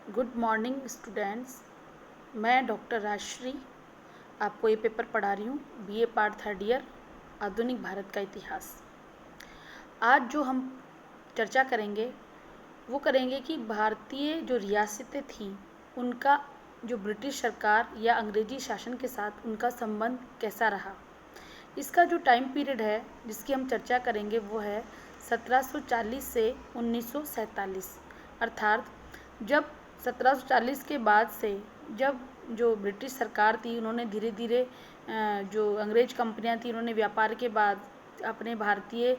Good morning students. मैं doctor Rajshree आपको ये पेपर पढ़ा रही हूँ, बीए पार्ट थर्ड ईयर, आधुनिक भारत का इतिहास। आज जो हम चर्चा करेंगे वो करेंगे कि भारतीय जो रियासतें थीं उनका जो ब्रिटिश सरकार या अंग्रेजी शासन के साथ उनका संबंध कैसा रहा। इसका जो टाइम पीरियड है जिसकी हम चर्चा करेंगे वो है 1740 से 1947, अर्थात जब 1740 के बाद से जब जो ब्रिटिश सरकार थी उन्होंने धीरे धीरे जो अंग्रेज कंपनियां थी उन्होंने व्यापार के बाद अपने भारतीय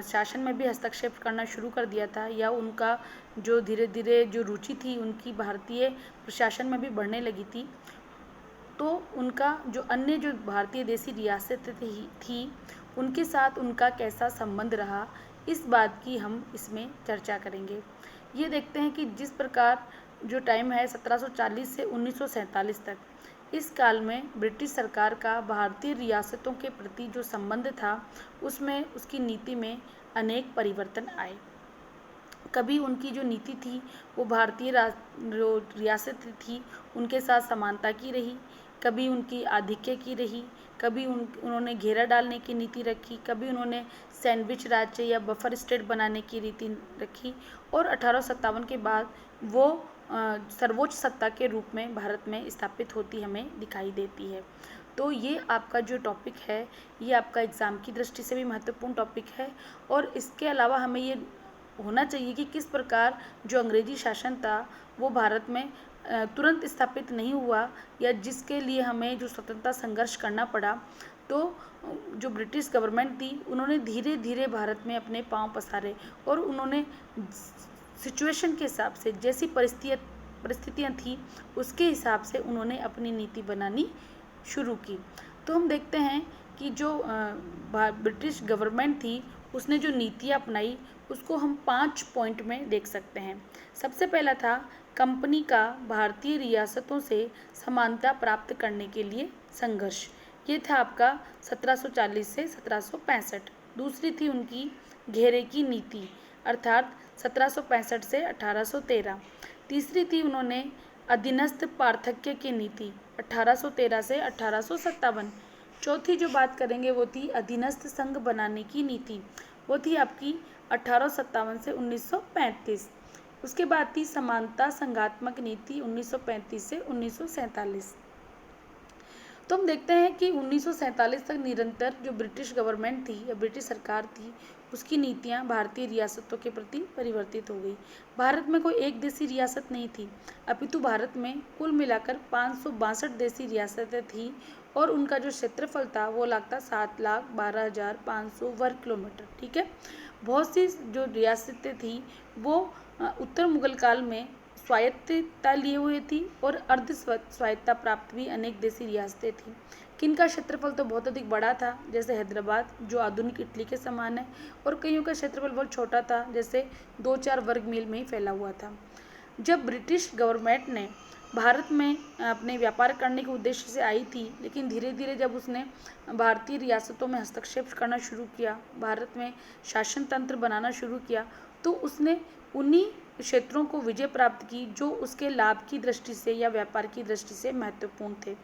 शासन में भी हस्तक्षेप करना शुरू कर दिया था, या उनका जो धीरे धीरे जो रुचि थी उनकी भारतीय प्रशासन में भी बढ़ने लगी थी, तो उनका जो अन्य जो भारतीय देशी रियासतें थी उनके साथ उनका कैसा संबंध रहा, इस बात की हम इसमें चर्चा करेंगे। ये देखते हैं कि जिस प्रकार जो टाइम है 1740 से 1947 तक, इस काल में ब्रिटिश सरकार का भारतीय रियासतों के प्रति जो संबंध था उसमें उसकी नीति में अनेक परिवर्तन आए। कभी उनकी जो नीति थी वो भारतीय जो रियासत थी उनके साथ समानता की रही, कभी उनकी आधिक्य की रही, कभी उन्होंने घेरा डालने की नीति रखी, कभी उन्होंने सैंडविच राज्य या बफर स्टेट बनाने की रीति रखी, और 1857 के बाद वो सर्वोच्च सत्ता के रूप में भारत में स्थापित होती हमें दिखाई देती है। तो ये आपका जो टॉपिक है ये आपका एग्ज़ाम की दृष्टि से भी महत्वपूर्ण टॉपिक है, और इसके अलावा हमें ये होना चाहिए कि किस प्रकार जो अंग्रेजी शासन था वो भारत में तुरंत स्थापित नहीं हुआ, या जिसके लिए हमें जो स्वतंत्रता संघर्ष करना पड़ा। तो जो ब्रिटिश गवर्नमेंट थी उन्होंने धीरे धीरे भारत में अपने पांव पसारे, और उन्होंने सिचुएशन के हिसाब से जैसी परिस्थितियाँ थी उसके हिसाब से उन्होंने अपनी नीति बनानी शुरू की। तो हम देखते हैं कि जो ब्रिटिश गवर्नमेंट थी उसने जो नीतियाँ अपनाई उसको हम 5 पॉइंट में देख सकते हैं। सबसे पहला था कंपनी का भारतीय रियासतों से समानता प्राप्त करने के लिए संघर्ष। ये था आपका 1740 से 1765। दूसरी थी उनकी घेरे की नीति, अर्थात 1765 से 1813। तीसरी थी उन्होंने अधीनस्थ पार्थक्य की नीति, 1813 से 1857। चौथी जो बात करेंगे वो थी अधीनस्थ संघ बनाने की नीति, वो थी आपकी 1857 से 1935। उसके बाद थी समानता संघात्मक नीति 1935 से 1947। तो हम देखते हैं कि 1947 तक निरंतर जो ब्रिटिश गवर्नमेंट थी या ब्रिटिश सरकार थी उसकी नीतियां भारतीय रियासतों के प्रति परिवर्तित हो गई। भारत में कोई एक देशी रियासत नहीं थी, अपितु भारत में कुल मिलाकर 562 देशी रियासतें थीं, और उनका जो क्षेत्रफल था वो लगता 7,12,500 वर्ग किलोमीटर। ठीक है, बहुत सी जो रियासतें थी वो उत्तर मुगल काल में स्वायत्तता लिए हुए थी, और अर्ध स्वायत्तता प्राप्त भी अनेक देशी रियासतें थीं। किनका क्षेत्रफल तो बहुत अधिक बड़ा था, जैसे हैदराबाद जो आधुनिक इटली के समान है, और कईयों का क्षेत्रफल बहुत छोटा था, जैसे 2-4 वर्ग मील में ही फैला हुआ था। जब ब्रिटिश गवर्नमेंट ने भारत में अपने व्यापार करने के उद्देश्य से आई थी, लेकिन धीरे धीरे जब उसने भारतीय रियासतों में हस्तक्षेप करना शुरू किया, भारत में शासन तंत्र बनाना शुरू किया, तो उसने उन्हीं क्षेत्रों को विजय प्राप्त की जो उसके लाभ की दृष्टि से या व्यापार की दृष्टि से महत्वपूर्ण थे,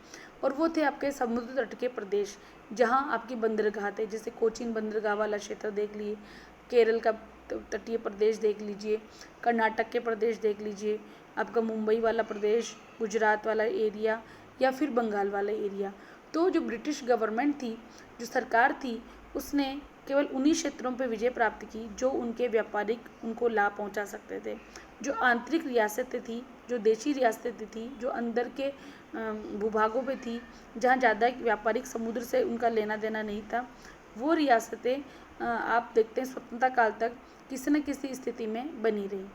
और वो थे आपके समुद्र तट के प्रदेश, जहाँ आपकी बंदरगाह थे, जैसे कोचीन बंदरगाह वाला क्षेत्र देख लीजिए, केरल का तटीय प्रदेश देख लीजिए, कर्नाटक के प्रदेश देख लीजिए, आपका मुंबई वाला प्रदेश, गुजरात वाला एरिया, या फिर बंगाल वाला एरिया। तो जो ब्रिटिश गवर्नमेंट थी, जो सरकार थी, उसने केवल उन्हीं क्षेत्रों पर विजय प्राप्त की जो उनके व्यापारिक उनको लाभ पहुंचा सकते थे। जो आंतरिक रियासतें थी, जो देशी रियासतें थी, जो अंदर के भूभागों पे थी, जहाँ ज़्यादा व्यापारिक समुद्र से उनका लेना देना नहीं था, वो रियासतें आप देखते हैं स्वतंत्रता काल तक किसी न किसी स्थिति में बनी रही।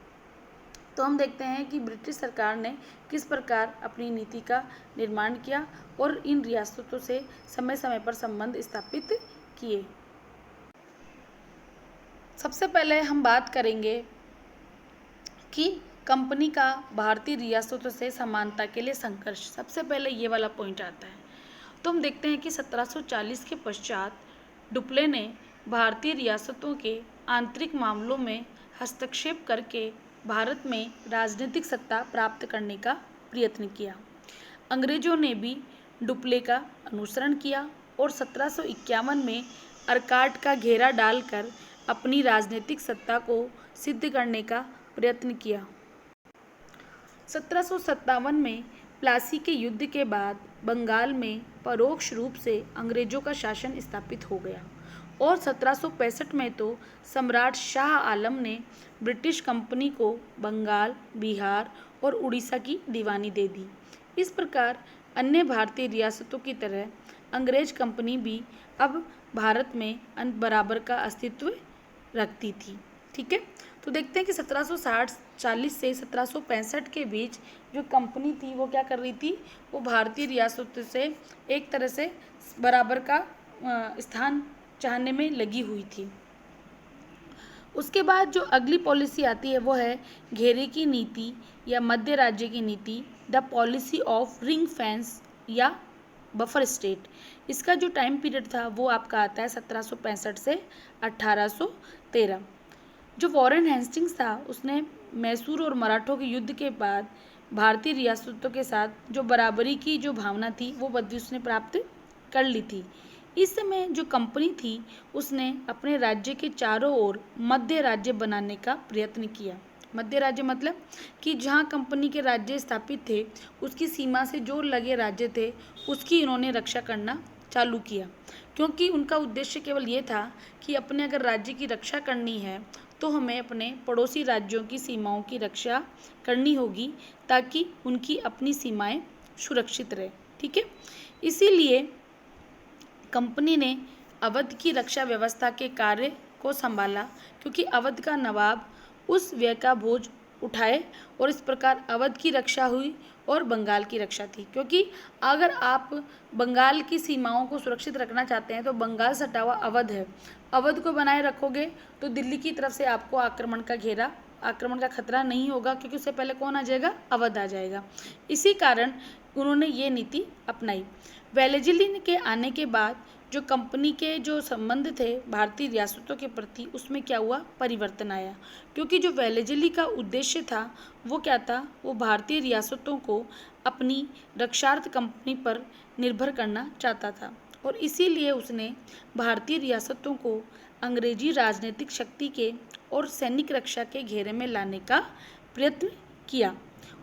तो हम देखते हैं कि ब्रिटिश सरकार ने किस प्रकार अपनी नीति का निर्माण किया और इन रियासतों से समय समय पर संबंध स्थापित किए। सबसे पहले हम बात करेंगे कि कंपनी का भारतीय रियासतों से समानता के लिए संघर्ष। सबसे पहले ये वाला पॉइंट आता है। तो हम देखते हैं कि 1740 के पश्चात डुप्ले ने भारतीय रियासतों के आंतरिक मामलों में हस्तक्षेप करके भारत में राजनीतिक सत्ता प्राप्त करने का प्रयत्न किया। अंग्रेजों ने भी डुप्ले का अनुसरण किया और 1751 में अर्काट का घेरा डालकर अपनी राजनीतिक सत्ता को सिद्ध करने का प्रयत्न किया। 1757 में प्लासी के युद्ध के बाद बंगाल में परोक्ष रूप से अंग्रेजों का शासन स्थापित हो गया और 1765 में तो सम्राट शाह आलम ने ब्रिटिश कंपनी को बंगाल, बिहार और उड़ीसा की दीवानी दे दी। इस प्रकार अन्य भारतीय रियासतों की तरह अंग्रेज कंपनी भी अब भारत में बराबर का अस्तित्व रखती थी। ठीक है, तो देखते हैं कि 1740 से 1765 के बीच जो कंपनी थी वो क्या कर रही थी, वो भारतीय रियासतों से एक तरह से बराबर का स्थान चाहने में लगी हुई थी। उसके बाद जो अगली पॉलिसी आती है वो है घेरे की नीति या मध्य राज्य की नीति, the policy of ring fence या बफर स्टेट। इसका जो टाइम पीरियड था वो आपका आता है 1765 से 1813। जो वॉरेन हेस्टिंग्स था उसने मैसूर और मराठों के युद्ध के बाद भारतीय रियासतों के साथ जो बराबरी की जो भावना थी वो बदली उसने प्राप्त कर ली थी। इस समय जो कंपनी थी उसने अपने राज्य के चारों ओर मध्य राज्य बनाने का प्रयत्न किया। मध्य राज्य मतलब कि जहाँ कंपनी के राज्य स्थापित थे उसकी सीमा से जो लगे राज्य थे उसकी इन्होंने रक्षा करना चालू किया, क्योंकि उनका उद्देश्य केवल ये था कि अपने अगर राज्य की रक्षा करनी है तो हमें अपने पड़ोसी राज्यों की सीमाओं की रक्षा करनी होगी ताकि उनकी अपनी सीमाएं सुरक्षित रहे। ठीक है, इसीलिए कंपनी ने अवध की रक्षा व्यवस्था के कार्य को संभाला, क्योंकि अवध का नवाब उस व्यय का बोझ उठाए और इस प्रकार अवध की रक्षा हुई और बंगाल की रक्षा थी। क्योंकि अगर आप बंगाल की सीमाओं को सुरक्षित रखना चाहते हैं तो बंगाल से हटा हुआ अवध है, अवध को बनाए रखोगे तो दिल्ली की तरफ से आपको आक्रमण का खतरा नहीं होगा, क्योंकि उससे पहले कौन आ जाएगा, अवध आ जाएगा। इसी कारण उन्होंने ये नीति अपनाई। वेलेस्ली के आने के बाद जो कंपनी के जो संबंध थे भारतीय रियासतों के प्रति उसमें क्या हुआ, परिवर्तन आया। क्योंकि जो वेलेस्ली का उद्देश्य था वो क्या था, वो भारतीय रियासतों को अपनी रक्षार्थ कंपनी पर निर्भर करना चाहता था और इसीलिए उसने भारतीय रियासतों को अंग्रेजी राजनीतिक शक्ति के और सैनिक रक्षा के घेरे में लाने का प्रयत्न किया।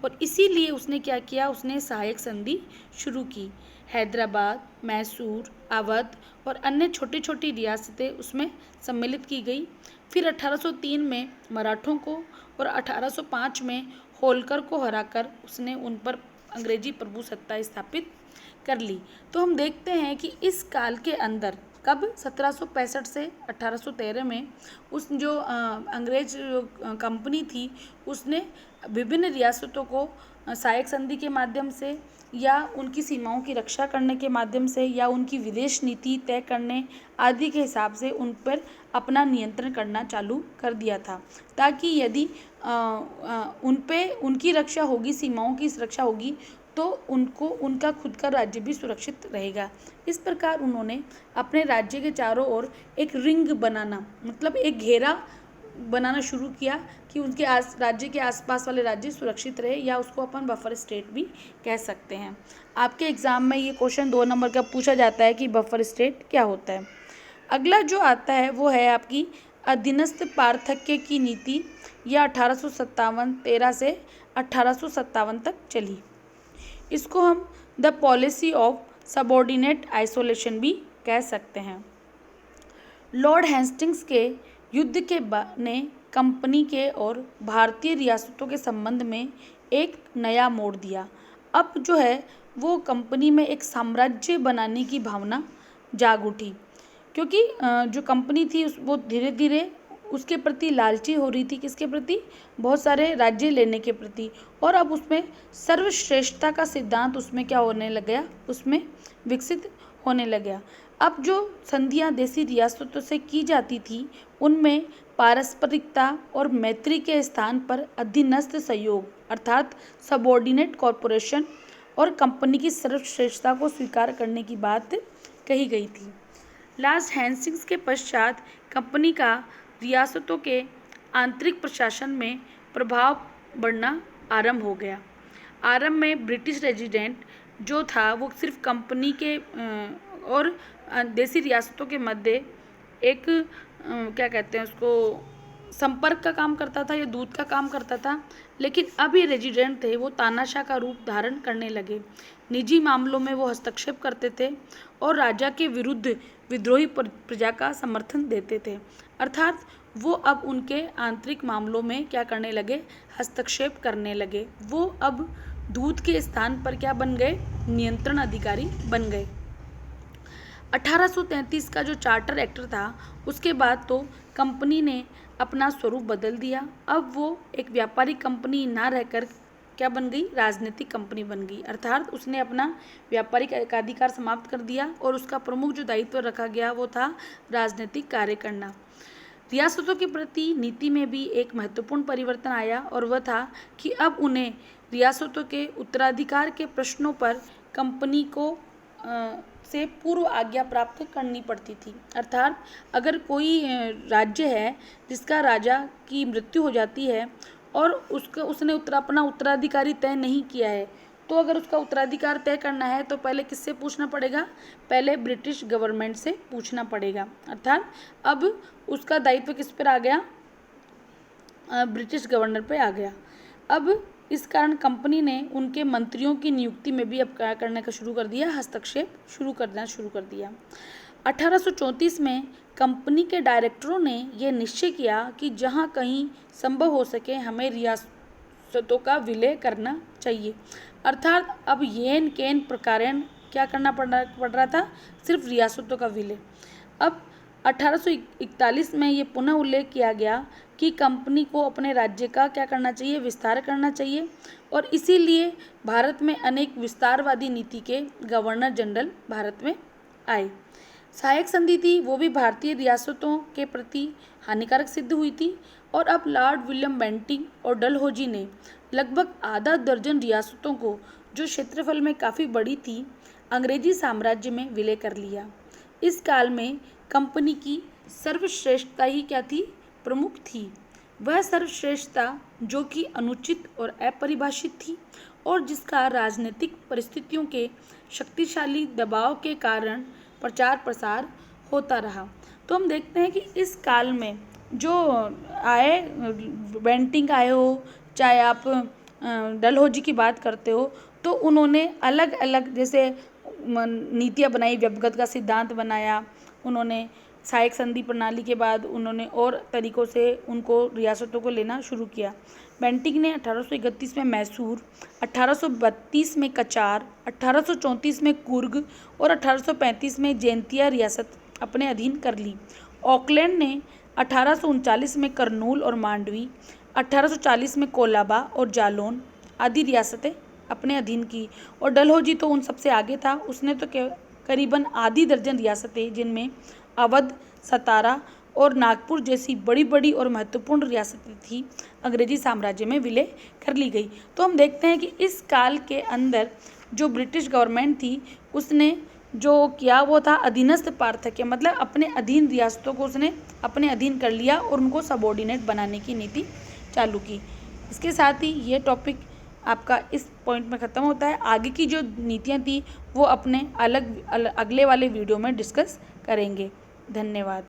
और इसीलिए उसने क्या किया, उसने सहायक संधि शुरू की। हैदराबाद, मैसूर, अवध और अन्य छोटी छोटी रियासतें उसमें सम्मिलित की गई। फिर 1803 में मराठों को और 1805 में होलकर को हराकर उसने उन पर अंग्रेजी प्रभुसत्ता स्थापित कर ली। तो हम देखते हैं कि इस काल के अंदर कब 1765 से 1813 में उस जो अंग्रेज कंपनी थी उसने विभिन्न रियासतों को सहायक संधि के माध्यम से या उनकी सीमाओं की रक्षा करने के माध्यम से या उनकी विदेश नीति तय करने आदि के हिसाब से उन पर अपना नियंत्रण करना चालू कर दिया था, ताकि यदि उन पे उनकी रक्षा होगी, सीमाओं की रक्षा होगी तो उनको उनका खुद का राज्य भी सुरक्षित रहेगा। इस प्रकार उन्होंने अपने राज्य के चारों ओर एक रिंग बनाना मतलब एक घेरा बनाना शुरू किया कि उनके राज्य के आसपास वाले राज्य सुरक्षित रहे, या उसको अपन बफर स्टेट भी कह सकते हैं। आपके एग्ज़ाम में ये क्वेश्चन 2 नंबर का पूछा जाता है कि बफर स्टेट क्या होता है। अगला जो आता है वो है आपकी अधीनस्थ पार्थक्य की नीति, यह 1857 से 1857 तक चली। इसको हम the policy of subordinate isolation भी कह सकते हैं। लॉर्ड हेस्टिंग्स के युद्ध के ने कंपनी के और भारतीय रियासतों के संबंध में एक नया मोड़ दिया। अब जो है वो कंपनी में एक साम्राज्य बनाने की भावना जाग उठी, क्योंकि जो कंपनी थी वो धीरे धीरे उसके प्रति लालची हो रही थी। किसके प्रति? बहुत सारे राज्य लेने के प्रति। और अब उसमें सर्वश्रेष्ठता का सिद्धांत उसमें क्या होने लग गया, उसमें विकसित होने लग गया। अब जो संधियां देशी रियासतों से की जाती थी उनमें पारस्परिकता और मैत्री के स्थान पर अधीनस्थ सहयोग अर्थात सबऑर्डिनेट कॉरपोरेशन और कंपनी की सर्वश्रेष्ठता को स्वीकार करने की बात कही गई थी। लॉर्ड हेस्टिंग्स के पश्चात कंपनी का रियासतों के आंतरिक प्रशासन में प्रभाव बढ़ना आरंभ हो गया। आरंभ में ब्रिटिश रेजिडेंट जो था वो सिर्फ कंपनी के और देसी रियासतों के मध्य एक क्या कहते हैं उसको, संपर्क का काम करता था या दूत का काम करता था। लेकिन अब ये रेजिडेंट थे वो तानाशाह का रूप धारण करने लगे। निजी मामलों में वो हस्तक्षेप करते थे और राजा के विरुद्ध विद्रोही प्रजा का समर्थन देते थे। अर्थात वो अब उनके आंतरिक मामलों में क्या करने लगे, हस्तक्षेप करने लगे। वो अब दूत के स्थान पर क्या बन गए, नियंत्रण अधिकारी बन गए। 1833 का जो चार्टर एक्ट था उसके बाद तो कंपनी ने अपना स्वरूप बदल दिया। अब वो एक व्यापारिक कंपनी ना रहकर क्या बन गई, राजनीतिक कंपनी बन गई। अर्थात उसने अपना व्यापारिक एकाधिकार समाप्त कर दिया और उसका प्रमुख जो दायित्व रखा गया वो था राजनीतिक कार्य करना। रियासतों के प्रति नीति में भी एक महत्वपूर्ण परिवर्तन आया और वह था कि अब उन्हें रियासतों के उत्तराधिकार के प्रश्नों पर कंपनी को से पूर्व आज्ञा प्राप्त करनी पड़ती थी। अर्थात अगर कोई राज्य है जिसका राजा की मृत्यु हो जाती है और उसने अपना उत्तराधिकारी तय नहीं किया है, तो अगर उसका उत्तराधिकार तय करना है तो पहले किससे पूछना पड़ेगा, पहले ब्रिटिश गवर्नमेंट से पूछना पड़ेगा। अर्थात अब उसका दायित्व किस पर आ गया, ब्रिटिश गवर्नर पे आ गया। अब इस कारण कंपनी ने उनके मंत्रियों की नियुक्ति में भी अब क्या करने का शुरू कर दिया, हस्तक्षेप शुरू कर दिया। 1834 में कंपनी के डायरेक्टरों ने यह निश्चय किया कि जहां कहीं संभव हो सके हमें रियासतों का विलय करना चाहिए। अर्थात अब येन केन प्रकारेण क्या करना पड़ रहा था, सिर्फ रियासतों का विलय। अब 1841 में ये पुनः उल्लेख किया गया कि कंपनी को अपने राज्य का क्या करना चाहिए, विस्तार करना चाहिए। और इसीलिए भारत में अनेक विस्तारवादी नीति के गवर्नर जनरल भारत में आए। सहायक संधि थी वो भी भारतीय रियासतों के प्रति हानिकारक सिद्ध हुई थी और अब लॉर्ड विलियम बेंटिंग और डलहौजी ने लगभग आधा दर्जन रियासतों को, जो क्षेत्रफल में काफ़ी बड़ी थी, अंग्रेजी साम्राज्य में विलय कर लिया। इस काल में कंपनी की सर्वश्रेष्ठता ही क्या थी, प्रमुख थी। वह सर्वश्रेष्ठता जो कि अनुचित और अपरिभाषित थी और जिसका राजनीतिक परिस्थितियों के शक्तिशाली दबाव के कारण प्रचार प्रसार होता रहा। तो हम देखते हैं कि इस काल में जो आए, बेंटिंग आए हो, चाहे आप डलहौजी की बात करते हो, तो उन्होंने अलग अलग जैसे नीतियाँ बनाई, व्यवगत का सिद्धांत बनाया। उन्होंने सहायक संधि प्रणाली के बाद उन्होंने और तरीक़ों से उनको रियासतों को लेना शुरू किया। बेंटिंग ने 1831 में मैसूर, 1832 में कचार, 1834 में कुर्ग और 1835 में जैंतिया रियासत अपने अधीन कर ली। ऑकलैंड ने 1839 में करनूल और मांडवी, 1840 में कोलाबा और जालौन आदि रियासतें अपने अधीन की। और डलहौजी तो उन सबसे आगे था, उसने तो करीबन आधी दर्जन रियासतें, जिनमें अवध, सतारा और नागपुर जैसी बड़ी बड़ी और महत्वपूर्ण रियासतें थी, अंग्रेजी साम्राज्य में विलय कर ली गई। तो हम देखते हैं कि इस काल के अंदर जो ब्रिटिश गवर्नमेंट थी उसने जो किया वो था अधीनस्थ पार्थक्य, मतलब अपने अधीन रियासतों को उसने अपने अधीन कर लिया और उनको सबऑर्डिनेट बनाने की नीति चालू की। इसके साथ ही ये टॉपिक आपका इस पॉइंट में ख़त्म होता है। आगे की जो नीतियाँ थी वो अपने अगले वाले वीडियो में डिस्कस करेंगे। धन्यवाद।